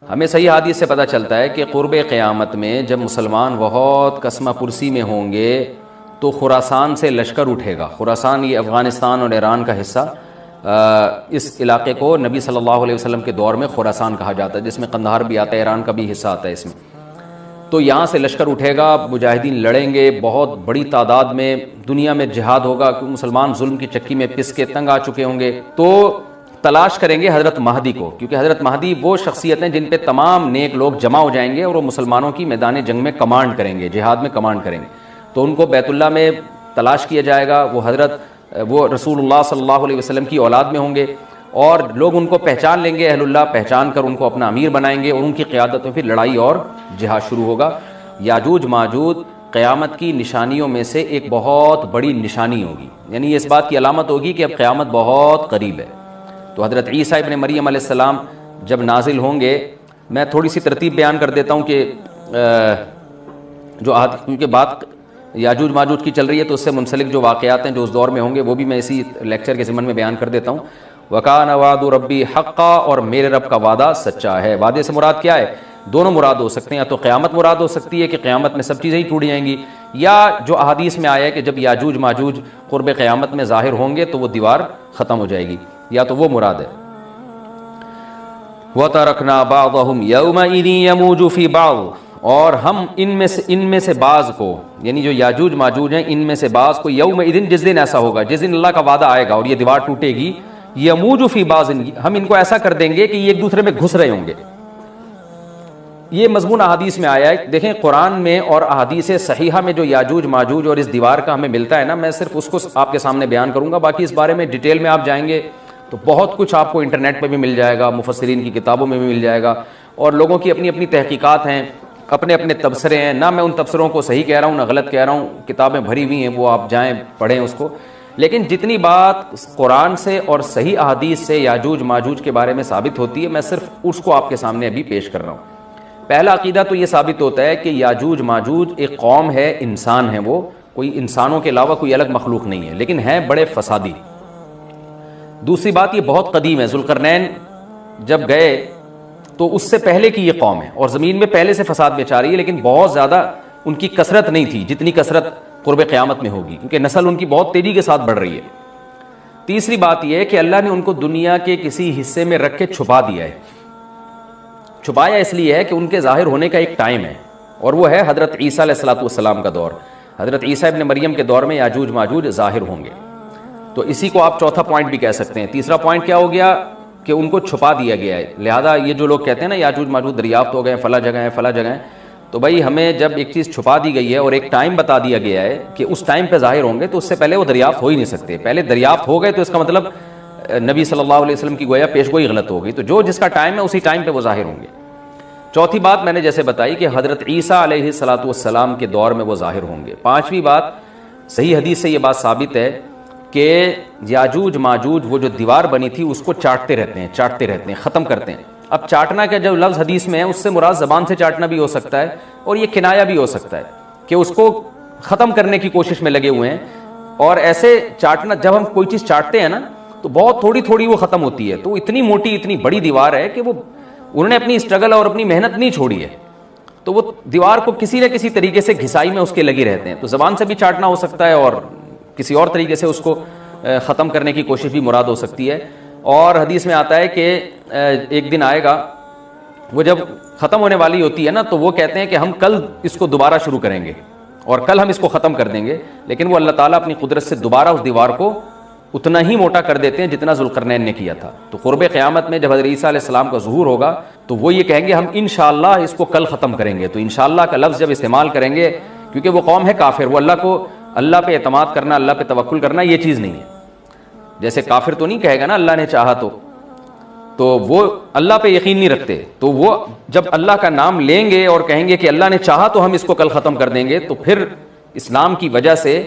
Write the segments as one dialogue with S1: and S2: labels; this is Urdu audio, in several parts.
S1: ہمیں صحیح حدیث سے پتہ چلتا ہے کہ قرب قیامت میں جب مسلمان بہت کسمہ پرسی میں ہوں گے تو خراسان سے لشکر اٹھے گا. خراسان یہ افغانستان اور ایران کا حصہ، اس علاقے کو نبی صلی اللہ علیہ وسلم کے دور میں خراسان کہا جاتا ہے، جس میں قندھار بھی آتا ہے، ایران کا بھی حصہ آتا ہے اس میں. تو یہاں سے لشکر اٹھے گا، مجاہدین لڑیں گے بہت بڑی تعداد میں، دنیا میں جہاد ہوگا کیونکہ مسلمان ظلم کی چکی میں پس کے تنگ آ چکے ہوں گے. تو تلاش کریں گے حضرت مہدی کو، کیونکہ حضرت مہدی وہ شخصیت ہیں جن پہ تمام نیک لوگ جمع ہو جائیں گے اور وہ مسلمانوں کی میدان جنگ میں کمانڈ کریں گے، جہاد میں کمانڈ کریں گے. تو ان کو بیت اللہ میں تلاش کیا جائے گا. وہ رسول اللہ صلی اللہ علیہ وسلم کی اولاد میں ہوں گے اور لوگ ان کو پہچان لیں گے، اہل اللہ پہچان کر ان کو اپنا امیر بنائیں گے اور ان کی قیادت میں پھر لڑائی اور جہاد شروع ہوگا. یاجوج ماجوج قیامت کی نشانیوں میں سے ایک بہت بڑی نشانی ہوگی، یعنی یہ اس بات کی علامت ہوگی کہ اب قیامت بہت قریب ہے. تو حضرت عیسیٰ ابن مریم علیہ السلام جب نازل ہوں گے، میں تھوڑی سی ترتیب بیان کر دیتا ہوں کہ کیونکہ بات یاجوج ماجوج کی چل رہی ہے تو اس سے منسلک جو واقعات ہیں جو اس دور میں ہوں گے وہ بھی میں اسی لیکچر کے ضمن میں بیان کر دیتا ہوں. وَكَانَ وَعْدُ رَبِّي حَقًّا، اور میرے رب کا وعدہ سچا ہے. وعدے سے مراد کیا ہے؟ دونوں مراد ہو سکتے ہیں، یا تو قیامت مراد ہو سکتی ہے کہ قیامت میں سب چیزیں ہی ٹوٹ جائیں گی، یا جو احادیث میں آیا ہے کہ جب یاجوج ماجوج قرب قیامت میں ظاہر ہوں گے تو وہ دیوار ختم ہو جائے گی، یا تو وہ مراد ہے. وَتَرَكْنَا بَعْضَهُمْ يَوْمَئِذٍ يَمُوجُ فِي بَعْضٍ، اور ہم ان میں سے بعض کو، یعنی جو یاجوج ماجوج ہیں ان میں سے بعض کو، یومئذ جس دن ایسا ہوگا، جس دن اللہ کا وعدہ آئے گا اور یہ دیوار ٹوٹے گی، یموج فی بعض، ہم ان کو ایسا کر دیں گے کہ یہ ایک دوسرے میں گھس رہے ہوں گے. یہ مضمون احادیث میں آیا ہے. دیکھیں قرآن میں اور احادیث صحیحہ میں جو یاجوج ماجوج اور اس دیوار کا ہمیں ملتا ہے نا، میں صرف اس کو آپ کے سامنے بیان کروں گا، باقی اس بارے میں ڈیٹیل میں آپ جائیں گے تو بہت کچھ آپ کو انٹرنیٹ پہ بھی مل جائے گا، مفسرین کی کتابوں میں بھی مل جائے گا، اور لوگوں کی اپنی اپنی تحقیقات ہیں، اپنے اپنے تبصرے ہیں. نہ میں ان تبصروں کو صحیح کہہ رہا ہوں نہ غلط کہہ رہا ہوں، کتابیں بھری ہوئی ہیں، وہ آپ جائیں پڑھیں اس کو. لیکن جتنی بات قرآن سے اور صحیح احادیث سے یاجوج ماجوج کے بارے میں ثابت ہوتی ہے، میں صرف اس کو آپ کے سامنے ابھی پیش کر رہا ہوں. پہلا عقیدہ تو یہ ثابت ہوتا ہے کہ یاجوج ماجوج ایک قوم ہے، انسان ہے، وہ کوئی انسانوں کے علاوہ کوئی الگ مخلوق نہیں ہے، لیکن ہیں بڑے فسادی. دوسری بات یہ بہت قدیم ہے، ذوالقرنین جب گئے تو اس سے پہلے کی یہ قوم ہے اور زمین میں پہلے سے فساد مچا رہی ہے، لیکن بہت زیادہ ان کی کثرت نہیں تھی جتنی کثرت قرب قیامت میں ہوگی، کیونکہ نسل ان کی بہت تیزی کے ساتھ بڑھ رہی ہے. تیسری بات یہ ہے کہ اللہ نے ان کو دنیا کے کسی حصے میں رکھ کے چھپا دیا ہے. چھپایا اس لیے ہے کہ ان کے ظاہر ہونے کا ایک ٹائم ہے، اور وہ ہے حضرت عیسیٰ علیہ السلام کا دور. حضرت عیسیٰ ابن مریم کے دور میں یاجوج ماجوج ظاہر ہوں گے. تو اسی کو آپ چوتھا پوائنٹ بھی کہہ سکتے ہیں. تیسرا پوائنٹ کیا ہو گیا کہ ان کو چھپا دیا گیا ہے. لہذا یہ جو لوگ کہتے ہیں نا یاجوج ماجوج دریافت ہو گئے فلاں جگہ ہے فلاں جگہ ہے، تو بھائی ہمیں جب ایک چیز چھپا دی گئی ہے اور ایک ٹائم بتا دیا گیا ہے کہ اس ٹائم پہ ظاہر ہوں گے، تو اس سے پہلے وہ دریافت ہو ہی نہیں سکتے. پہلے دریافت ہو گئے تو اس کا مطلب نبی صلی اللہ علیہ وسلم کی گویا پیشگوئی غلط ہو گئی. تو جو جس کا ٹائم ہے اسی ٹائم پہ وہ ظاہر ہوں گے. چوتھی بات میں نے جیسے بتائی کہ حضرت عیسیٰ علیہ السلام کے دور میں وہ ظاہر ہوں گے. پانچویں بات، صحیح حدیث سے یہ بات ثابت ہے کہ یاجوج ماجوج وہ جو دیوار بنی تھی اس کو چاٹتے رہتے ہیں، ختم کرتے ہیں. اب چاٹنا کا جو لفظ حدیث میں ہے اس سے مراد زبان سے چاٹنا بھی ہو سکتا ہے اور یہ کنایا بھی ہو سکتا ہے کہ اس کو ختم کرنے کی کوشش میں لگے ہوئے ہیں. اور ایسے چاٹنا، جب ہم کوئی چیز چاٹتے ہیں نا تو بہت تھوڑی تھوڑی وہ ختم ہوتی ہے. تو اتنی موٹی اتنی بڑی دیوار ہے کہ وہ انہوں نے اپنی اسٹرگل اور اپنی محنت نہیں چھوڑی ہے، تو وہ دیوار کو کسی نہ کسی طریقے سے گھسائی میں اس کے لگے رہتے ہیں. تو زبان سے بھی چاٹنا ہو سکتا ہے اور کسی اور طریقے سے اس کو ختم کرنے کی کوشش بھی مراد ہو سکتی ہے. اور حدیث میں آتا ہے کہ ایک دن آئے گا وہ جب ختم ہونے والی ہوتی ہے نا تو وہ کہتے ہیں کہ ہم کل اس کو دوبارہ شروع کریں گے اور کل ہم اس کو ختم کر دیں گے. لیکن وہ اللہ تعالیٰ اپنی قدرت سے دوبارہ اس دیوار کو اتنا ہی موٹا کر دیتے ہیں جتنا ذوالقرنین نے کیا تھا. تو قرب قیامت میں جب حضرت عیسیٰ علیہ السلام کا ظہور ہوگا تو وہ یہ کہیں گے ہم انشاءاللہ اس کو کل ختم کریں گے. تو انشاءاللہ کا لفظ جب استعمال کریں گے، کیونکہ وہ قوم ہے کافر، وہ اللہ پہ اعتماد کرنا، اللہ پہ توکل کرنا یہ چیز نہیں ہے. جیسے کافر تو نہیں کہے گا نا اللہ نے چاہا تو وہ اللہ پہ یقین نہیں رکھتے. تو وہ جب اللہ کا نام لیں گے اور کہیں گے کہ اللہ نے چاہا تو ہم اس کو کل ختم کر دیں گے، تو پھر اسلام کی وجہ سے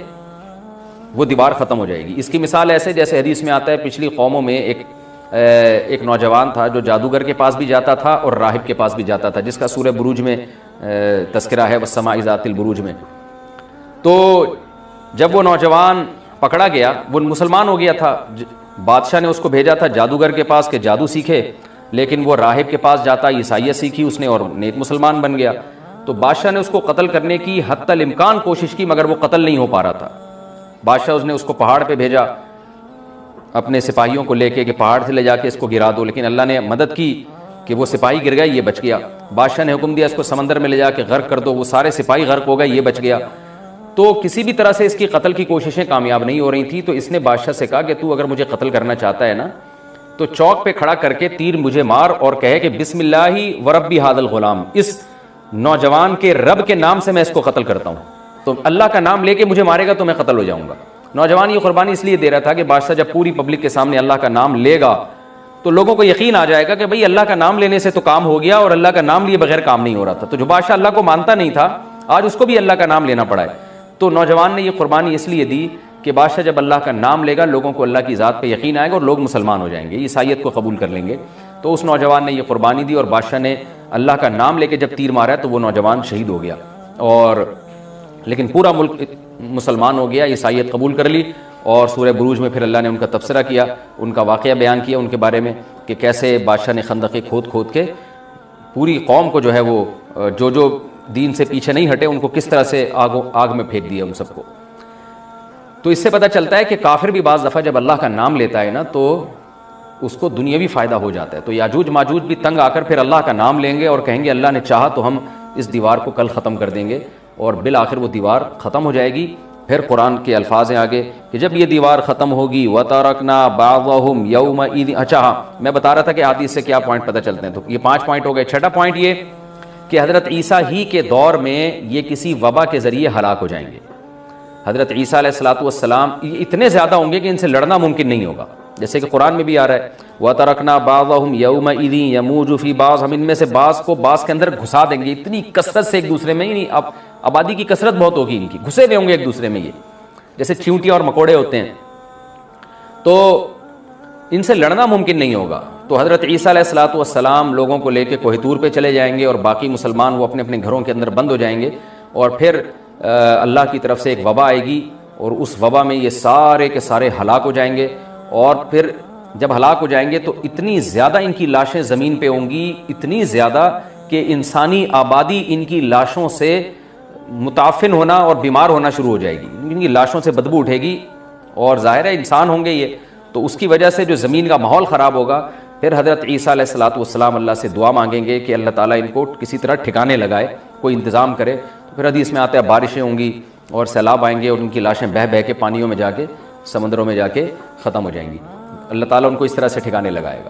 S1: وہ دیوار ختم ہو جائے گی. اس کی مثال ایسے جیسے حدیث میں آتا ہے پچھلی قوموں میں ایک نوجوان تھا جو جادوگر کے پاس بھی جاتا تھا اور راہب کے پاس بھی جاتا تھا، جس کا سورہ بروج میں تذکرہ ہے، والسماء ذات البروج میں. تو جب وہ نوجوان پکڑا گیا، وہ مسلمان ہو گیا تھا، بادشاہ نے اس کو بھیجا تھا جادوگر کے پاس کہ جادو سیکھے، لیکن وہ راہب کے پاس جاتا، عیسائیت سیکھی اس نے اور نیک مسلمان بن گیا. تو بادشاہ نے اس کو قتل کرنے کی حتی الامکان کوشش کی، مگر وہ قتل نہیں ہو پا رہا تھا. بادشاہ نے اس کو پہاڑ پہ بھیجا اپنے سپاہیوں کو لے کے کہ پہاڑ سے لے جا کے اس کو گرا دو، لیکن اللہ نے مدد کی کہ وہ سپاہی گر گئے، یہ بچ گیا. بادشاہ نے حکم دیا اس کو سمندر میں لے جا کے غرق کر دو، وہ سارے سپاہی غرق ہو گئے، یہ بچ گیا. تو کسی بھی طرح سے اس کی قتل کی کوششیں کامیاب نہیں ہو رہی تھیں. تو اس نے بادشاہ سے کہا کہ تو اگر مجھے قتل کرنا چاہتا ہے نا تو چوک پہ کھڑا کر کے تیر مجھے مار اور کہے کہ بسم اللہ وربی ھذا الغلام، اس نوجوان کے رب کے نام سے میں اس کو قتل کرتا ہوں. تو اللہ کا نام لے کے مجھے مارے گا تو میں قتل ہو جاؤں گا. نوجوان یہ قربانی اس لیے دے رہا تھا کہ بادشاہ جب پوری پبلک کے سامنے اللہ کا نام لے گا تو لوگوں کو یقین آ جائے گا کہ بھئی اللہ کا نام لینے سے تو کام ہو گیا، اور اللہ کا نام لیے بغیر کام نہیں ہو رہا تھا. تو جو بادشاہ اللہ کو مانتا نہیں تھا آج اس کو بھی اللہ کا نام لینا پڑا ہے. تو نوجوان نے یہ قربانی اس لیے دی کہ بادشاہ جب اللہ کا نام لے گا لوگوں کو اللہ کی ذات پہ یقین آئے گا اور لوگ مسلمان ہو جائیں گے، عیسائیت کو قبول کر لیں گے. تو اس نوجوان نے یہ قربانی دی اور بادشاہ نے اللہ کا نام لے کے جب تیر مارا تو وہ نوجوان شہید ہو گیا. اور لیکن پورا ملک مسلمان ہو گیا، عیسائیت قبول کر لی. اور سورہ بروج میں پھر اللہ نے ان کا تبصرہ کیا، ان کا واقعہ بیان کیا ان کے بارے میں کہ کیسے بادشاہ نے خندقیں کھود کھود کے پوری قوم کو جو ہے وہ جو دین سے پیچھے نہیں ہٹے ان کو کس طرح سے آگ میں پھینک دیا ان سب کو. تو اس سے پتہ چلتا ہے کہ کافر بھی بعض دفعہ جب اللہ کا نام لیتا ہے نا تو اس کو دنیاوی فائدہ ہو جاتا ہے. تو یاجوج ماجوج بھی تنگ آ کر پھر اللہ کا نام لیں گے اور کہیں گے اللہ نے چاہا تو ہم اس دیوار کو کل ختم کر دیں گے، اور بالآخر وہ دیوار ختم ہو جائے گی. پھر قرآن کے الفاظ ہیں آگے کہ جب یہ دیوار ختم ہوگی وَتَرَكْنَا بَعْضَهُمْ يَوْمَئِذٍ. اچھا ہاں میں بتا رہا تھا کہ حدیث سے کیا پوائنٹ پتہ چلتے ہیں. تو یہ 5 پوائنٹ ہو گئے. چھٹا پوائنٹ یہ کہ حضرت عیسیٰ ہی کے دور میں یہ کسی وبا کے ذریعے ہلاک ہو جائیں گے. حضرت عیسیٰ علیہ الصلوۃ والسلام یہ اتنے زیادہ ہوں گے کہ ان سے لڑنا ممکن نہیں ہوگا، جیسے کہ قرآن میں بھی آ رہا ہے وَتَرَكْنَا بَعْضَهُمْ يَوْمَئِذٍ يَمُوجُ فِي بَعْضٍ. ہم ان میں سے بعض کو بعض کے اندر گھسا دیں گے. اتنی کثرت سے ایک دوسرے میں، یعنی اب آبادی کی کثرت بہت ہوگی، ان کی گھسے ہوئے ہوں گے ایک دوسرے میں، یہ جیسے چیونٹیاں اور مکوڑے ہوتے ہیں، تو ان سے لڑنا ممکن نہیں ہوگا. تو حضرت عیسیٰ علیہ الصلوۃ والسلام لوگوں کو لے کے کوہ طور پہ چلے جائیں گے اور باقی مسلمان وہ اپنے اپنے گھروں کے اندر بند ہو جائیں گے. اور پھر اللہ کی طرف سے ایک وبا آئے گی اور اس وبا میں یہ سارے کے سارے ہلاک ہو جائیں گے. اور پھر جب ہلاک ہو جائیں گے تو اتنی زیادہ ان کی لاشیں زمین پہ ہوں گی، اتنی زیادہ کہ انسانی آبادی ان کی لاشوں سے متعفن ہونا اور بیمار ہونا شروع ہو جائے گی. ان کی لاشوں سے بدبو اٹھے گی اور ظاہر ہے انسان ہوں گے یہ، تو اس کی وجہ سے جو زمین کا ماحول خراب ہوگا. پھر حضرت عیسیٰ علیہ الصلوۃ والسلام اللہ سے دعا مانگیں گے کہ اللہ تعالیٰ ان کو کسی طرح ٹھکانے لگائے، کوئی انتظام کرے. تو پھر حدیث میں آتا ہے بارشیں ہوں گی اور سیلاب آئیں گے اور ان کی لاشیں بہہ بہہ کے پانیوں میں جا کے سمندروں میں جا کے ختم ہو جائیں گی. اللہ تعالیٰ ان کو اس طرح سے ٹھکانے لگائے گا.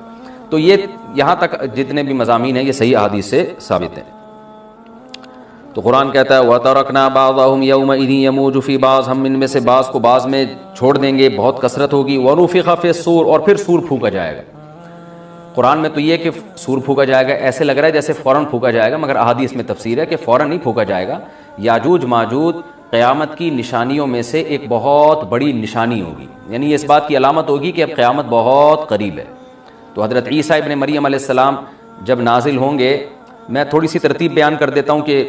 S1: تو یہ یہاں تک جتنے بھی مضامین ہیں یہ صحیح احادیث سے ثابت ہیں. تو قرآن کہتا ہے وَتَرَكْنَا بَعْضَهُمْ يَوْمَئِذٍ يَمُوجُ فِي بَعْضٍ. ہم ان میں سے بعض کو بعض میں چھوڑ دیں گے، بہت کثرت ہوگی. وَنُفِخَ فِي الصُّورِ. اور پھر سور پھونکا جائے گا. قرآن میں تو یہ کہ سور پھونکا جائے گا ایسے لگ رہا ہے جیسے فوراً پھونکا جائے گا، مگر احادیث میں تفسیر ہے کہ فوراً نہیں پھونکا جائے گا. یاجوج ماجوج قیامت کی نشانیوں میں سے ایک بہت بڑی نشانی ہوگی، یعنی اس بات کی علامت ہوگی کہ اب قیامت بہت قریب ہے. تو حضرت عیسیٰ ابن مریم علیہ السلام جب نازل ہوں گے، میں تھوڑی سی ترتیب بیان کر دیتا ہوں کہ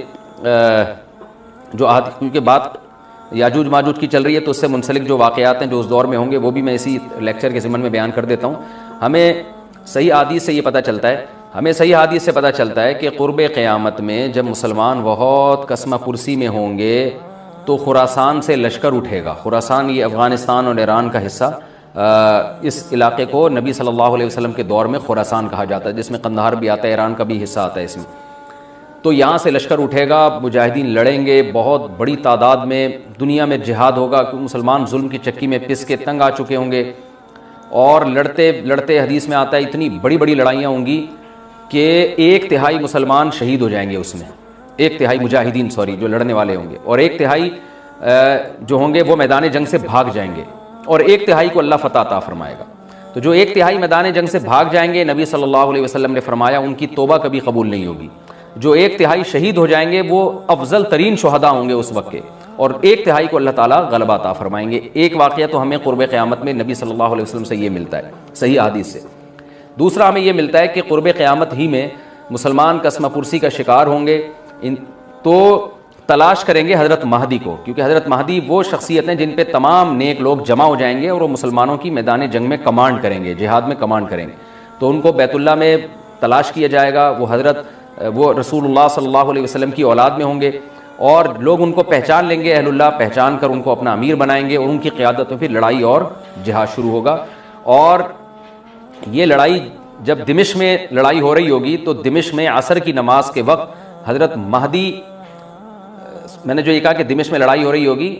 S1: جو کیونکہ بات یاجوج ماجوج کی چل رہی ہے تو اس سے منسلک جو واقعات ہیں جو اس دور میں ہوں گے وہ بھی میں اسی لیکچر کے ضمن میں بیان کر دیتا ہوں. ہمیں صحیح حدیث سے یہ پتہ چلتا ہے، کہ قرب قیامت میں جب مسلمان بہت قسمہ پرسی میں ہوں گے تو خراسان سے لشکر اٹھے گا. خراسان یہ افغانستان اور ایران کا حصہ، اس علاقے کو نبی صلی اللہ علیہ وسلم کے دور میں خراسان کہا جاتا ہے، جس میں قندھار بھی آتا ہے، ایران کا بھی حصہ آتا ہے اس میں. تو یہاں سے لشکر اٹھے گا، مجاہدین لڑیں گے بہت بڑی تعداد میں، دنیا میں جہاد ہوگا کیونکہ مسلمان ظلم کی چکی میں پس کے تنگ آ چکے ہوں گے. اور لڑتے لڑتے حدیث میں آتا ہے اتنی بڑی بڑی لڑائیاں ہوں گی کہ 1/3 مسلمان شہید ہو جائیں گے اس میں، 1/3 مجاہدین جو لڑنے والے ہوں گے، اور 1/3 جو ہوں گے وہ میدان جنگ سے بھاگ جائیں گے، اور 1/3 کو اللہ فتح عطا فرمائے گا. تو جو 1/3 میدان جنگ سے بھاگ جائیں گے، نبی صلی اللہ علیہ وسلم نے فرمایا ان کی توبہ کبھی قبول نہیں ہوگی. جو 1/3 شہید ہو جائیں گے وہ افضل ترین شہداء ہوں گے اس وقت کے، اور 1/3 کو اللہ تعالیٰ غلبہ عطا فرمائیں گے. ایک واقعہ تو ہمیں قرب قیامت میں نبی صلی اللہ علیہ وسلم سے یہ ملتا ہے صحیح حدیث سے. دوسرا ہمیں یہ ملتا ہے کہ قرب قیامت ہی میں مسلمان قسمہ پرسی کا شکار ہوں گے تو تلاش کریں گے حضرت مہدی کو، کیونکہ حضرت مہدی وہ شخصیت ہیں جن پہ تمام نیک لوگ جمع ہو جائیں گے اور وہ مسلمانوں کی میدان جنگ میں کمانڈ کریں گے، جہاد میں کمانڈ کریں گے. تو ان کو بیت اللہ میں تلاش کیا جائے گا وہ رسول اللہ صلی اللہ علیہ وسلم کی اولاد میں ہوں گے، اور لوگ ان کو پہچان لیں گے، اہل اللہ پہچان کر ان کو اپنا امیر بنائیں گے، اور ان کی قیادت میں پھر لڑائی اور جہاد شروع ہوگا۔ اور یہ لڑائی جب دمشق میں لڑائی ہو رہی ہوگی تو دمشق میں عصر کی نماز کے وقت حضرت مہدی، میں نے جو یہ کہا کہ دمشق میں لڑائی ہو رہی ہوگی،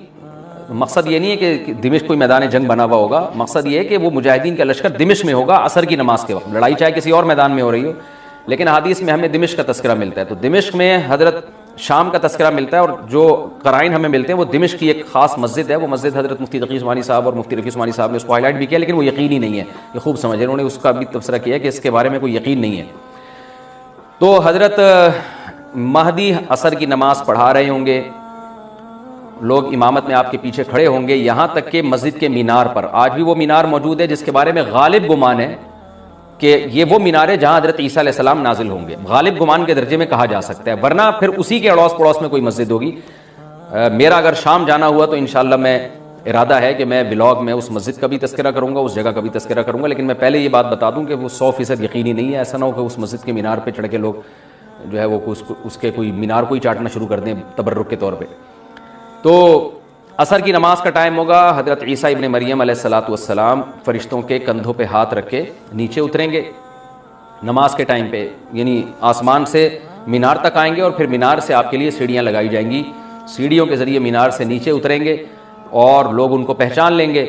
S1: مقصد یہ نہیں ہے کہ دمشق کوئی میدان جنگ بنا ہوا ہوگا، مقصد یہ ہے کہ وہ مجاہدین کا لشکر دمشق میں ہوگا عصر کی نماز کے وقت، لڑائی چاہے کسی اور میدان میں ہو رہی ہو، لیکن حدیث میں ہمیں دمشق کا تذکرہ ملتا ہے۔ تو دمشق میں حضرت شام کا تذکرہ ملتا ہے، اور جو قرائن ہمیں ملتے ہیں وہ دمشق کی ایک خاص مسجد ہے، وہ مسجد حضرت مفتی تقی عثمانی صاحب اور مفتی رفیع عثمانی صاحب نے اس کو ہائی لائٹ بھی کیا، لیکن وہ یقینی نہیں ہے، یہ خوب سمجھیں، انہوں نے اس کا بھی تبصرہ کیا کہ اس کے بارے میں کوئی یقین نہیں ہے۔ تو حضرت مہدی عصر کی نماز پڑھا رہے ہوں گے، لوگ امامت میں آپ کے پیچھے کھڑے ہوں گے، یہاں تک کہ مسجد کے مینار پر، آج بھی وہ مینار موجود ہے جس کے بارے میں غالب گمان ہے کہ یہ وہ مینار ہے جہاں حضرت عیسیٰ علیہ السلام نازل ہوں گے، غالب گمان کے درجے میں کہا جا سکتا ہے، ورنہ پھر اسی کے اڑوس پڑوس میں کوئی مسجد ہوگی۔ میرا اگر شام جانا ہوا تو انشاءاللہ میں ارادہ ہے کہ میں ولاگ میں اس مسجد کا بھی تذکرہ کروں گا، اس جگہ کا بھی تذکرہ کروں گا، لیکن میں پہلے یہ بات بتا دوں کہ وہ 100% یقینی نہیں ہے، ایسا نہ ہو کہ اس مسجد کے مینار پہ چڑھ کے لوگ جو ہے وہ اس کے کوئی مینار کو ہی چاٹنا شروع کر دیں تبرک کے طور پہ۔ تو عصر کی نماز کا ٹائم ہوگا، حضرت عیسیٰ ابن مریم علیہ الصلوۃ والسلام فرشتوں کے کندھوں پہ ہاتھ رکھ کے نیچے اتریں گے نماز کے ٹائم پہ، یعنی آسمان سے مینار تک آئیں گے، اور پھر مینار سے آپ کے لیے سیڑھیاں لگائی جائیں گی، سیڑھیوں کے ذریعے مینار سے نیچے اتریں گے، اور لوگ ان کو پہچان لیں گے۔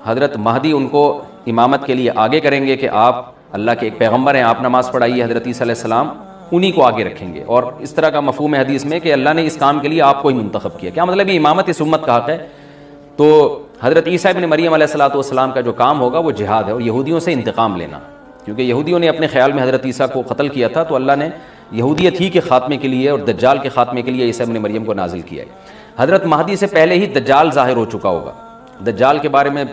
S1: حضرت مہدی ان کو امامت کے لیے آگے کریں گے کہ آپ اللہ کے ایک پیغمبر ہیں، آپ نماز پڑھائیے، حضرت عیسیٰ علیہ السلام انہی کو آگے رکھیں گے، اور اس طرح کا مفہوم ہے حدیث میں کہ اللہ نے اس کام کے لیے آپ کو ہی منتخب کیا۔ کیا مطلب یہ امامت اس امت کا حق ہے؟ تو حضرت عیسیٰ ابن مریم علیہ الصلوۃ والسلام کا جو کام ہوگا وہ جہاد ہے، اور یہودیوں سے انتقام لینا، کیونکہ یہودیوں نے اپنے خیال میں حضرت عیسیٰ کو قتل کیا تھا، تو اللہ نے یہودیت ہی کے خاتمے کے لیے اور دجال کے خاتمے کے لیے عیسیٰ ابن مریم کو نازل کیا ہے۔ حضرت مہدی سے پہلے ہی دجال ظاہر ہو چکا ہوگا۔ دجال کے بارے میں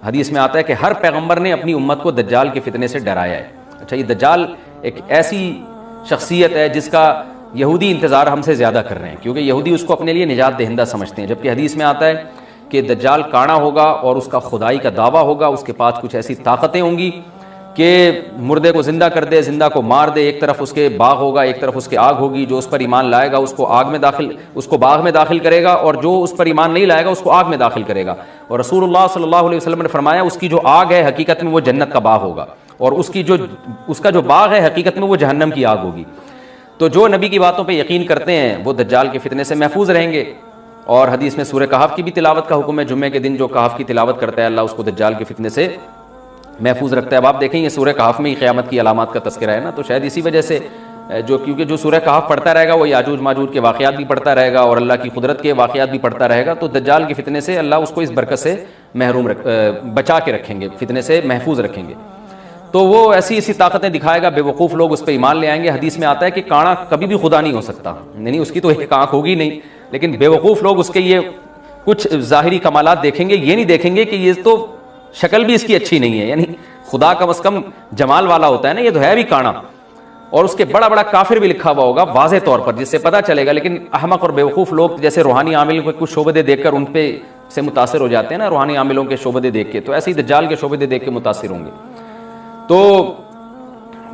S1: حدیث میں آتا ہے کہ ہر پیغمبر نے اپنی امت کو دجال کے فتنے سے ڈرایا ہے۔ اچھا، یہ دجال ایک ایسی شخصیت ہے جس کا یہودی انتظار ہم سے زیادہ کر رہے ہیں، کیونکہ یہودی اس کو اپنے لیے نجات دہندہ سمجھتے ہیں، جبکہ حدیث میں آتا ہے کہ دجال کانا ہوگا اور اس کا خدائی کا دعویٰ ہوگا، اس کے پاس کچھ ایسی طاقتیں ہوں گی کہ مردے کو زندہ کر دے، زندہ کو مار دے، ایک طرف اس کے باغ ہوگا، ایک طرف اس کے آگ ہوگی، جو اس پر ایمان لائے گا اس کو باغ میں داخل کرے گا، اور جو اس پر ایمان نہیں لائے گا اس کو آگ میں داخل کرے گا۔ اور رسول اللہ صلی اللہ علیہ وسلم نے فرمایا اس کی جو آگ ہے حقیقت میں وہ جنت کا باغ ہوگا، اور اس کا جو باغ ہے حقیقت میں وہ جہنم کی آگ ہوگی۔ تو جو نبی کی باتوں پہ یقین کرتے ہیں وہ دجال کے فتنے سے محفوظ رہیں گے۔ اور حدیث میں سورہ کہف کی بھی تلاوت کا حکم ہے، جمعے کے دن جو کہف کی تلاوت کرتا ہے اللہ اس کو دجال کے فتنے سے محفوظ رکھتا ہے۔ اب آپ دیکھیں یہ سورہ کہف میں ہی قیامت کی علامات کا تذکرہ ہے نا، تو شاید اسی وجہ سے کیونکہ جو سورہ کہف پڑھتا رہے گا وہ یاجوج ماجوج کے واقعات بھی پڑھتا رہے گا اور اللہ کی قدرت کے واقعات بھی پڑھتا رہے گا، تو دجال کے فتنے سے اللہ اس کو اس برکت سے بچا کے رکھیں گے، فتنے سے محفوظ رکھیں گے۔ تو وہ ایسی طاقتیں دکھائے گا، بے وقوف لوگ اس پہ ایمان لے آئیں گے۔ حدیث میں آتا ہے کہ کانا کبھی بھی خدا نہیں ہو سکتا، یعنی اس کی تو ایک آنکھ ہوگی نہیں، لیکن بے وقوف لوگ اس کے یہ کچھ ظاہری کمالات دیکھیں گے، یہ نہیں دیکھیں گے کہ یہ تو شکل بھی اس کی اچھی نہیں ہے، یعنی خدا کم از کم جمال والا ہوتا ہے نا، یہ تو ہے بھی کانا، اور اس کے بڑا بڑا کافر بھی لکھا ہوا ہوگا واضح طور پر جس سے پتہ چلے گا۔ لیکن احمق اور بیوقوف لوگ جیسے روحانی عامل کو کچھ شعبدے دیکھ کر ان پہ سے متاثر ہو جاتے ہیں نا، روحانی عاملوں کے شعبدے دیکھ کے، تو ایسے ہی دجال کے شعبدے دیکھ کے متاثر ہوں گے۔ تو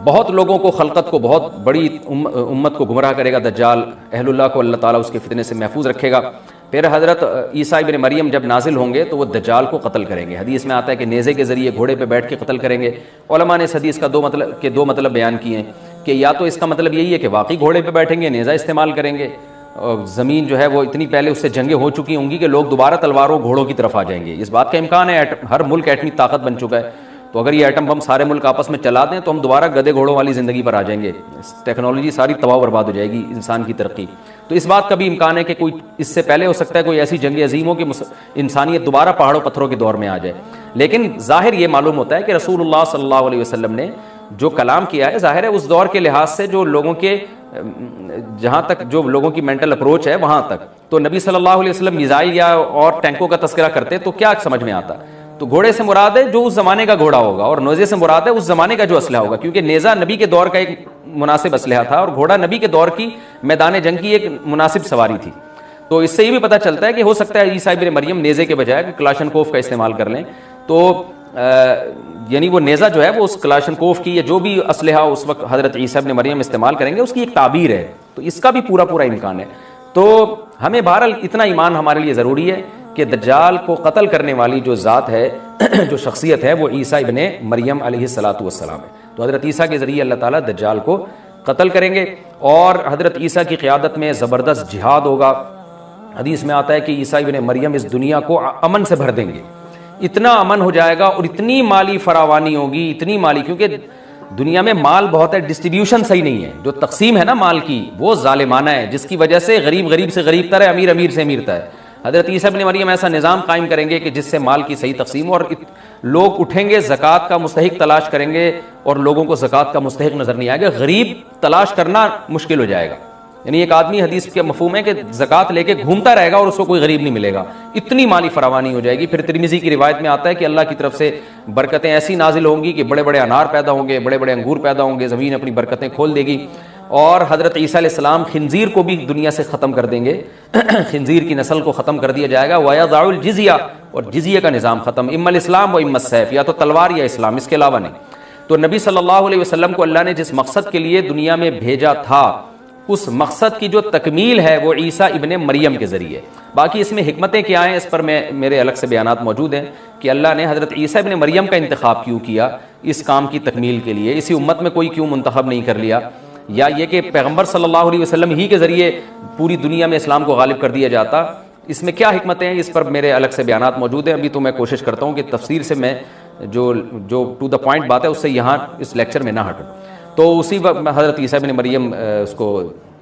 S1: بہت لوگوں کو، خلقت کو، بہت بڑی امت کو گمراہ کرے گا دجال، اہل اللہ کو اللہ تعالیٰ اس کے فتنے سے محفوظ رکھے گا۔ پھر حضرت عیسیٰ ابن مریم جب نازل ہوں گے تو وہ دجال کو قتل کریں گے۔ حدیث میں آتا ہے کہ نیزے کے ذریعے گھوڑے پہ بیٹھ کے قتل کریں گے۔ علماء نے اس حدیث کا دو مطلب بیان کیے ہیں کہ یا تو اس کا مطلب یہی ہے کہ واقعی گھوڑے پہ بیٹھیں گے، نیزہ استعمال کریں گے، اور زمین جو ہے وہ اتنی پہلے اس سے جنگیں ہو چکی ہوں گی کہ لوگ دوبارہ تلواروں گھوڑوں کی طرف آ جائیں گے۔ اس بات کا امکان ہے، ہر ملک ایٹمی طاقت بن چکا ہے، تو اگر یہ ایٹم بم سارے ملک آپس میں چلا دیں تو ہم دوبارہ گدے گھوڑوں والی زندگی پر آ جائیں گے، ٹیکنالوجی ساری تباہ و برباد ہو جائے گی، انسان کی ترقی۔ تو اس بات کا بھی امکان ہے کہ کوئی اس سے پہلے ہو سکتا ہے کوئی ایسی جنگ عظیم ہو کہ انسانیت دوبارہ پہاڑوں پتھروں کے دور میں آ جائے۔ لیکن ظاہر یہ معلوم ہوتا ہے کہ رسول اللہ صلی اللہ علیہ وسلم نے جو کلام کیا ہے، ظاہر ہے اس دور کے لحاظ سے جو لوگوں کے جہاں تک جو لوگوں کی مینٹل اپروچ ہے وہاں تک، تو نبی صلی اللہ علیہ وسلم میزائل یا اور ٹینکوں کا تذکرہ کرتے تو کیا سمجھ میں آتا؟ تو گھوڑے سے مراد ہے جو اس زمانے کا گھوڑا ہوگا، اور نیزے سے مراد ہے اس زمانے کا جو اسلحہ ہوگا، کیونکہ نیزہ نبی کے دور کا ایک مناسب اسلحہ تھا اور گھوڑا نبی کے دور کی میدان جنگ کی ایک مناسب سواری تھی۔ تو اس سے یہ بھی پتہ چلتا ہے کہ ہو سکتا ہے عیسیٰ ابن مریم نیزے کے بجائے کلاشنکوف کا استعمال کر لیں۔ تو یعنی وہ نیزہ جو ہے وہ اس کلاشنکوف کی یا جو بھی اسلحہ اس وقت حضرت عیسیٰ ابن مریم استعمال کریں گے اس کی ایک تعبیر ہے، تو اس کا بھی پورا امکان ہے. تو ہمیں بہرحال اتنا ایمان ہمارے لیے ضروری ہے کہ دجال کو قتل کرنے والی جو ذات ہے جو شخصیت ہے وہ عیسیٰ ابن مریم علیہ الصلاۃ والسلام ہے. تو حضرت عیسیٰ کے ذریعے اللہ تعالیٰ دجال کو قتل کریں گے، اور حضرت عیسیٰ کی قیادت میں زبردست جہاد ہوگا. حدیث میں آتا ہے کہ عیسیٰ ابن مریم اس دنیا کو امن سے بھر دیں گے، اتنا امن ہو جائے گا اور اتنی مالی فراوانی ہوگی، اتنی مالی، کیونکہ دنیا میں مال بہت ہے، ڈسٹریبیوشن صحیح نہیں ہے، جو تقسیم ہے نا مال کی وہ ظالمانہ ہے، جس کی وجہ سے غریب غریب سے غریب تر ہے، امیر امیر سے امیر تر ہے. حضرت عیسیٰ ابن مریم ایسا نظام قائم کریں گے کہ جس سے مال کی صحیح تقسیم ہو، اور لوگ اٹھیں گے زکوٰۃ کا مستحق تلاش کریں گے اور لوگوں کو زکوٰۃ کا مستحق نظر نہیں آئے گا، غریب تلاش کرنا مشکل ہو جائے گا. یعنی ایک آدمی، حدیث کے مفہوم ہے کہ زکوٰۃ لے کے گھومتا رہے گا اور اس کو کوئی غریب نہیں ملے گا، اتنی مالی فراوانی ہو جائے گی. پھر ترمذی کی روایت میں آتا ہے کہ اللہ کی طرف سے برکتیں ایسی نازل ہوں گی کہ بڑے بڑے انار پیدا ہوں گے، بڑے بڑے انگور پیدا ہوں گے، زمین اپنی برکتیں کھول دے گی. اور حضرت عیسیٰ علیہ السلام خنزیر کو بھی دنیا سے ختم کر دیں گے خنزیر کی نسل کو ختم کر دیا جائے گا. وَيَضَعُ الْجِزْيَةَ، اور جزیہ کا نظام ختم، اما الاسلام و اما السیف، یا تو تلوار یا اسلام، اس کے علاوہ نہیں. تو نبی صلی اللہ علیہ وسلم کو اللہ نے جس مقصد کے لیے دنیا میں بھیجا تھا اس مقصد کی جو تکمیل ہے وہ عیسیٰ ابن مریم کے ذریعے. باقی اس میں حکمتیں کیا ہیں اس پر میرے الگ سے بیانات موجود ہیں کہ اللہ نے حضرت عیسیٰ ابن مریم کا انتخاب کیوں کیا اس کام کی تکمیل کے لیے، اسی امت میں کوئی کیوں منتخب نہیں کر لیا، یا یہ کہ پیغمبر صلی اللہ علیہ وسلم ہی کے ذریعے پوری دنیا میں اسلام کو غالب کر دیا جاتا. اس میں کیا حکمتیں ہیں اس پر میرے الگ سے بیانات موجود ہیں. ابھی تو میں کوشش کرتا ہوں کہ تفسیر سے میں جو ٹو دا پوائنٹ بات ہے اس سے یہاں اس لیکچر میں نہ ہٹوں. تو اسی وقت حضرت عیسیٰ ابن مریم اس کو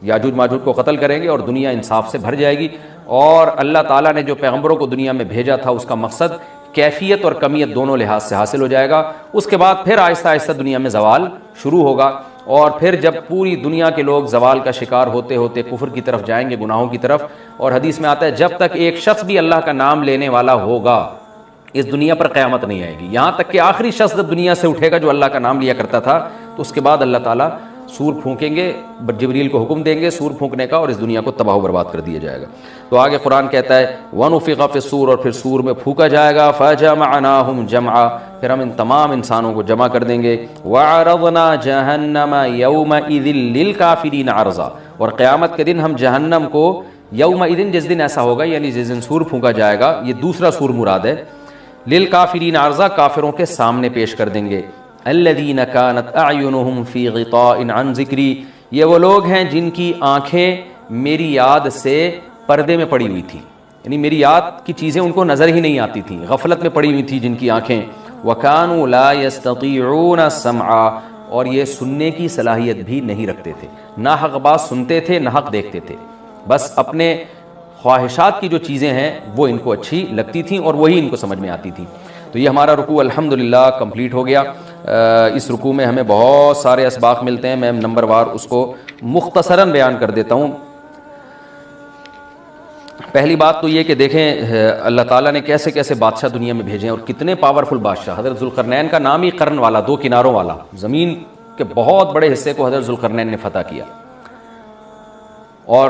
S1: یاجوج ماجوج کو قتل کریں گے اور دنیا انصاف سے بھر جائے گی. اور اللہ تعالیٰ نے جو پیغمبروں کو دنیا میں بھیجا تھا اس کا مقصد کیفیت اور کمیت دونوں لحاظ سے حاصل ہو جائے گا. اس کے بعد پھر آہستہ آہستہ دنیا میں زوال شروع ہوگا، اور پھر جب پوری دنیا کے لوگ زوال کا شکار ہوتے ہوتے کفر کی طرف جائیں گے، گناہوں کی طرف. اور حدیث میں آتا ہے جب تک ایک شخص بھی اللہ کا نام لینے والا ہوگا اس دنیا پر قیامت نہیں آئے گی، یہاں تک کہ آخری شخص جب دنیا سے اٹھے گا جو اللہ کا نام لیا کرتا تھا، تو اس کے بعد اللہ تعالیٰ سور پھونکیں گے، جبریل کو حکم دیں گے سور پھونکنے کا، اور اس دنیا کو تباہ و برباد کر دیا جائے گا. تو آگے قرآن کہتا ہے وَنُفِخَ فِي الصُّورِ، اور پھر سور میں پھونکا جائے گا، فَجَمَعْنَاهُمْ جَمْعًا، پھر ہم ان تمام انسانوں کو جمع کر دیں گے. وَعَرَضْنَا جَهَنَّمَ يَوْمَئِذٍ لِّلْكَافِرِينَ عَرْضًا، اور قیامت کے دن ہم جہنم کو یومئذ، جس دن ایسا ہوگا یعنی جس دن سور پھونکا جائے گا، یہ دوسرا سور مراد ہے، لِلْكَافِرِينَ عَرْضًا، کافروں کے سامنے پیش کر دیں گے. الذین کانت اعینہم فی غطاء عن ذکری، یہ وہ لوگ ہیں جن کی آنکھیں میری یاد سے پردے میں پڑی ہوئی تھی، یعنی میری یاد کی چیزیں ان کو نظر ہی نہیں آتی تھیں، غفلت میں پڑی ہوئی تھی جن کی آنکھیں. وکانوا لا یستطیعون السمع، اور یہ سننے کی صلاحیت بھی نہیں رکھتے تھے، نہ حق بات سنتے تھے نہ حق دیکھتے تھے، بس اپنے خواہشات کی جو چیزیں ہیں وہ ان کو اچھی لگتی تھیں اور وہی ان کو سمجھ میں آتی تھی. تو یہ ہمارا رکوع الحمدللہ کمپلیٹ ہو گیا. اس رکوع میں ہمیں بہت سارے اسباق ملتے ہیں، میں نمبر وار اس کو مختصراً بیان کر دیتا ہوں. پہلی بات تو یہ کہ دیکھیں اللہ تعالیٰ نے کیسے کیسے بادشاہ دنیا میں بھیجے ہیں اور کتنے پاورفل بادشاہ. حضرت ذوالقرنین کا نام ہی قرن والا، دو کناروں والا، زمین کے بہت بڑے حصے کو حضرت ذوالقرنین نے فتح کیا. اور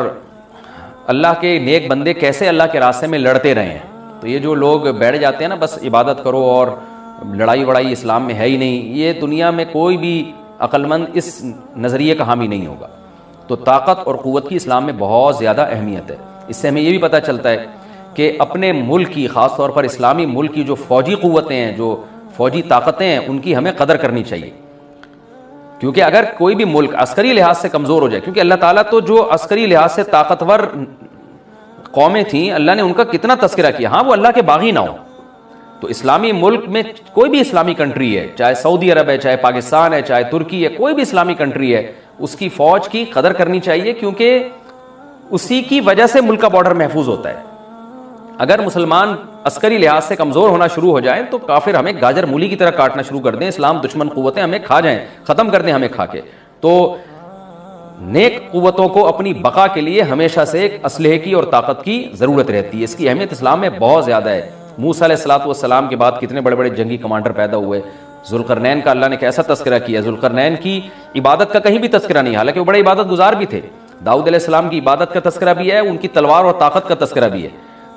S1: اللہ کے نیک بندے کیسے اللہ کے راستے میں لڑتے رہے ہیں. تو یہ جو لوگ بیٹھ جاتے ہیں نا بس عبادت کرو اور لڑائی وڑائی اسلام میں ہے ہی نہیں، یہ دنیا میں کوئی بھی عقل مند اس نظریے کا حامی نہیں ہوگا. تو طاقت اور قوت کی اسلام میں بہت زیادہ اہمیت ہے. اس سے ہمیں یہ بھی پتہ چلتا ہے کہ اپنے ملک کی، خاص طور پر اسلامی ملک کی جو فوجی قوتیں ہیں، جو فوجی طاقتیں ہیں، ان کی ہمیں قدر کرنی چاہیے. کیونکہ اگر کوئی بھی ملک عسکری لحاظ سے کمزور ہو جائے، کیونکہ اللہ تعالیٰ تو جو عسکری لحاظ سے طاقتور قومیں تھیں اللہ نے ان کا کتنا تذکرہ کیا، ہاں وہ اللہ کے باغی نہ ہو. تو اسلامی ملک میں کوئی بھی اسلامی کنٹری ہے، چاہے سعودی عرب ہے، چاہے پاکستان ہے، چاہے ترکی ہے، کوئی بھی اسلامی کنٹری ہے، اس کی فوج کی قدر کرنی چاہیے، کیونکہ اسی کی وجہ سے ملک کا بارڈر محفوظ ہوتا ہے. اگر مسلمان عسکری لحاظ سے کمزور ہونا شروع ہو جائیں تو کافر ہمیں گاجر مولی کی طرح کاٹنا شروع کر دیں، اسلام دشمن قوتیں ہمیں کھا جائیں، ختم کر دیں ہمیں کھا کے. تو نیک قوتوں کو اپنی بقا کے لیے ہمیشہ سے ایک اسلحے کی اور طاقت کی ضرورت رہتی ہے. اس کی اہمیت اسلام میں بہت زیادہ ہے. موسیٰ علیہ الصلوۃ والسلام کے بعد کتنے بڑے بڑے جنگی کمانڈر پیدا ہوئے. ذوالقرنین کا اللہ نے کیسا تذکرہ کیا. ذوالقرنین کی عبادت کا کہیں بھی تذکرہ نہیں، حالانکہ وہ بڑے عبادت گزار بھی تھے. داؤد علیہ السلام کی عبادت کا تذکرہ بھی ہے، ان کی تلوار اور طاقت کا تذکرہ بھی ہے.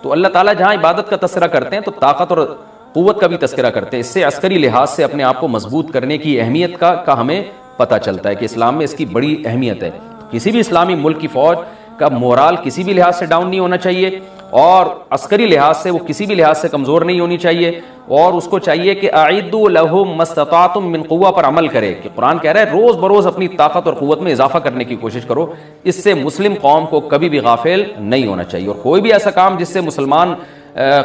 S1: تو اللہ تعالیٰ جہاں عبادت کا تذکرہ کرتے ہیں تو طاقت اور قوت کا بھی تذکرہ کرتے ہیں. اس سے عسکری لحاظ سے اپنے آپ کو مضبوط کرنے کی اہمیت کا ہمیں پتہ چلتا ہے کہ اسلام میں اس کی بڑی اہمیت ہے. کسی بھی اسلامی ملک کی فوج کا مورال کسی بھی لحاظ سے ڈاؤن نہیں ہونا چاہیے, اور عسکری لحاظ سے وہ کسی بھی لحاظ سے کمزور نہیں ہونی چاہیے, اور اس کو چاہیے کہ اعدوا لهم ما استطعتم من قوہ پر عمل کرے, کہ قرآن کہہ رہا ہے روز بروز اپنی طاقت اور قوت میں اضافہ کرنے کی کوشش کرو. اس سے مسلم قوم کو کبھی بھی غافل نہیں ہونا چاہیے, اور کوئی بھی ایسا کام جس سے مسلمان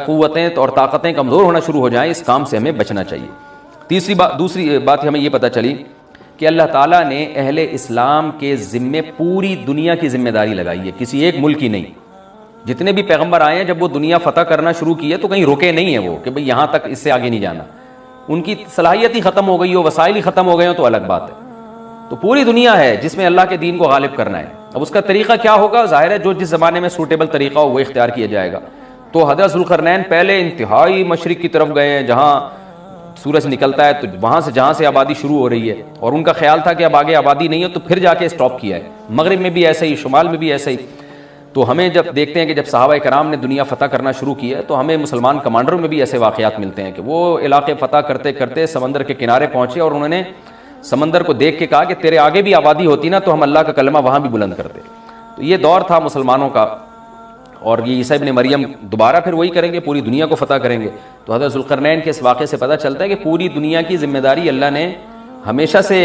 S1: قوتیں اور طاقتیں کمزور ہونا شروع ہو جائیں, اس کام سے ہمیں بچنا چاہیے. دوسری بات ہمیں یہ پتہ چلی کہ اللہ تعالیٰ نے اہل اسلام کے ذمے پوری دنیا کی ذمہ داری لگائی ہے, کسی ایک ملک کی نہیں. جتنے بھی پیغمبر آئے ہیں جب وہ دنیا فتح کرنا شروع کی ہے تو کہیں رکے نہیں ہیں وہ کہ بھئی یہاں تک, اس سے آگے نہیں جانا. ان کی صلاحیت ہی ختم ہو گئی ہو, وسائل ہی ختم ہو گئے ہوں تو الگ بات ہے. تو پوری دنیا ہے جس میں اللہ کے دین کو غالب کرنا ہے. اب اس کا طریقہ کیا ہوگا, ظاہر ہے جو جس زمانے میں سوٹیبل طریقہ ہو وہ اختیار کیا جائے گا. تو حضرت ذوالقرنین پہلے انتہائی مشرق کی طرف گئے ہیں جہاں سورج نکلتا ہے, تو وہاں سے جہاں سے آبادی شروع ہو رہی ہے, اور ان کا خیال تھا کہ اب آگے آبادی نہیں ہے, تو پھر جا کے اسٹاپ کیا ہے. مغرب میں بھی ایسے ہی, شمال میں بھی ایسے ہی. تو ہمیں جب دیکھتے ہیں کہ جب صحابہ کرام نے دنیا فتح کرنا شروع کی ہے تو ہمیں مسلمان کمانڈروں میں بھی ایسے واقعات ملتے ہیں کہ وہ علاقے فتح کرتے کرتے سمندر کے کنارے پہنچے اور انہوں نے سمندر کو دیکھ کے کہا کہ تیرے آگے بھی آبادی ہوتی نا تو ہم اللہ کا کلمہ وہاں بھی بلند کرتے. تو یہ دور تھا مسلمانوں کا, اور یہ عیسیٰ ابن مریم دوبارہ پھر وہی کریں گے, پوری دنیا کو فتح کریں گے. تو حضرت ذوالقرنین کے اس واقعے سے پتہ چلتا ہے کہ پوری دنیا کی ذمہ داری اللہ نے ہمیشہ سے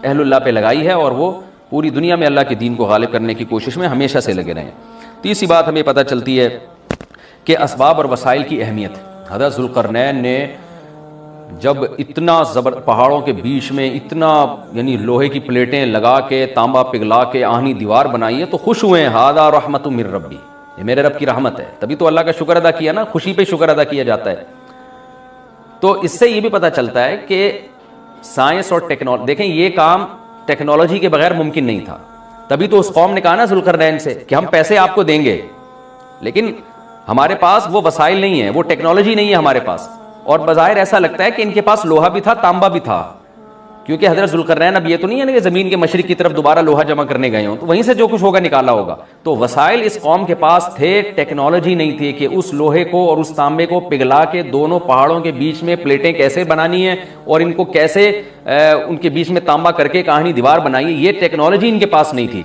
S1: اہل اللہ پہ لگائی ہے, اور وہ پوری دنیا میں اللہ کے دین کو غالب کرنے کی کوشش میں ہمیشہ سے لگے رہے ہیں. تیسری بات ہمیں پتہ چلتی ہے کہ اسباب اور وسائل کی اہمیت. حضرت ذوالقرنین نے جب اتنا پہاڑوں کے بیچ میں اتنا یعنی لوہے کی پلیٹیں لگا کے تانبا پگھلا کے آہنی دیوار بنائی ہے تو خوش ہوئے ہیں, ھذا رحمت من ربی, یہ میرے رب کی رحمت ہے. تبھی تو اللہ کا شکر ادا کیا نا, خوشی پہ شکر ادا کیا جاتا ہے. تو اس سے یہ بھی پتہ چلتا ہے کہ سائنس اور ٹیکنالوجی, دیکھیں یہ کام ٹیکنالوجی کے بغیر ممکن نہیں تھا. تبھی تو اس قوم نے کہا نا ذوالقرنین سے کہ ہم پیسے آپ کو دیں گے, لیکن ہمارے پاس وہ وسائل نہیں ہیں, وہ ٹیکنالوجی نہیں ہے ہمارے پاس. اور بظاہر ایسا لگتا ہے کہ ان کے پاس لوہا بھی تھا, تانبا بھی تھا, کیونکہ حضرت ذوالقرنین اب یہ تو نہیں ہے نا کہ زمین کے مشرق کی طرف دوبارہ لوہا جمع کرنے گئے ہوں, تو وہیں سے جو کچھ ہوگا نکالا ہوگا. تو وسائل اس قوم کے پاس تھے, ٹیکنالوجی نہیں تھی کہ اس لوہے کو اور اس تانبے کو پگھلا کے دونوں پہاڑوں کے بیچ میں پلیٹیں کیسے بنانی ہیں اور ان کو کیسے ان کے بیچ میں تانبا کر کے کہانی دیوار بنائی ہے, یہ ٹیکنالوجی ان کے پاس نہیں تھی.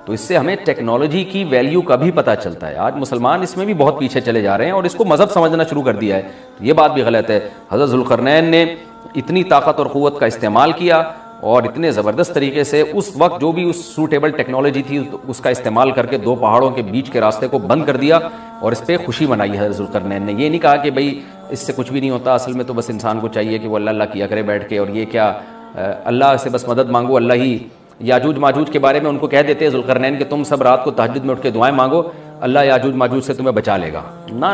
S1: تو اس سے ہمیں ٹیکنالوجی کی ویلیو کا بھی پتہ چلتا ہے. آج مسلمان اس میں بھی بہت پیچھے چلے جا رہے ہیں اور اس کو مذہب سمجھنا شروع کر دیا ہے, تو یہ بات بھی غلط ہے. حضرت ذوالقرنین نے اتنی طاقت اور قوت کا استعمال کیا اور اتنے زبردست طریقے سے اس وقت جو بھی اس سوٹیبل ٹیکنالوجی تھی اس کا استعمال کر کے دو پہاڑوں کے بیچ کے راستے کو بند کر دیا, اور اس پہ خوشی منائی حضرت ذوالقرنین نے. یہ نہیں کہا کہ بھئی اس سے کچھ بھی نہیں ہوتا, اصل میں تو بس انسان کو چاہیے کہ وہ اللہ اللہ کیا کرے بیٹھ کے, اور یہ کیا اللہ سے بس مدد مانگو, اللہ ہی. یاجوج ماجوج کے بارے میں ان کو کہہ دیتے ہیں ذوالقرنین کہ تم سب رات کو تہجد میں اٹھ کے دعائیں مانگو, اللہ یاجوج ماجوج سے تمہیں بچا لے گا. نہ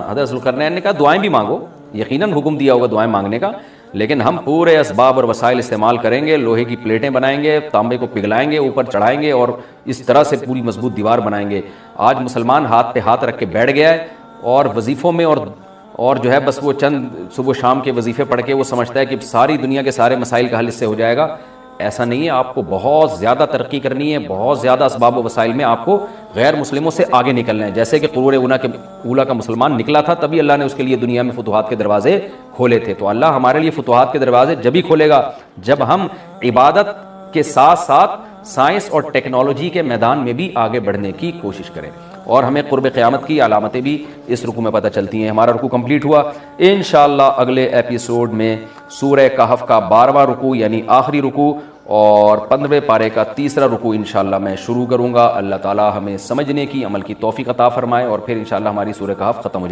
S1: حضرت ذوالقرنین نے کہا دعائیں بھی مانگو, یقیناً حکم دیا ہوگا دعائیں مانگنے کا, لیکن ہم پورے اسباب اور وسائل استعمال کریں گے, لوہے کی پلیٹیں بنائیں گے, تانبے کو پگھلائیں گے, اوپر چڑھائیں گے, اور اس طرح سے پوری مضبوط دیوار بنائیں گے. آج مسلمان ہاتھ پہ ہاتھ رکھ کے بیٹھ گیا ہے اور وظیفوں میں اور جو ہے بس وہ چند صبح شام کے وظیفے پڑھ کے وہ سمجھتا ہے کہ ساری دنیا کے سارے مسائل کا حل اس سے ہو جائے گا. ایسا نہیں ہے, آپ کو بہت زیادہ ترقی کرنی ہے, بہت زیادہ اسباب و وسائل میں آپ کو غیر مسلموں سے آگے نکلنا ہے. جیسے کہ قرون اولیٰ کا مسلمان نکلا تھا, تبھی اللہ نے اس کے لیے دنیا میں فتوحات کے دروازے کھولے تھے. تو اللہ ہمارے لیے فتوحات کے دروازے جبھی کھولے گا جب ہم عبادت کے ساتھ ساتھ سائنس اور ٹیکنالوجی کے میدان میں بھی آگے بڑھنے کی کوشش کریں. اور ہمیں قرب قیامت کی علامتیں بھی اس رکوع میں پتہ چلتی ہیں. ہمارا رکوع کمپلیٹ ہوا. انشاءاللہ اگلے ایپیسوڈ میں سورہ کہف کا 12واں رکوع یعنی آخری رکوع اور 15ویں پارے کا تیسرا رکوع انشاءاللہ میں شروع کروں گا. اللہ تعالی ہمیں سمجھنے کی, عمل کی توفیق عطا فرمائے, اور پھر انشاءاللہ ہماری سورہ کہف ختم ہو جائے.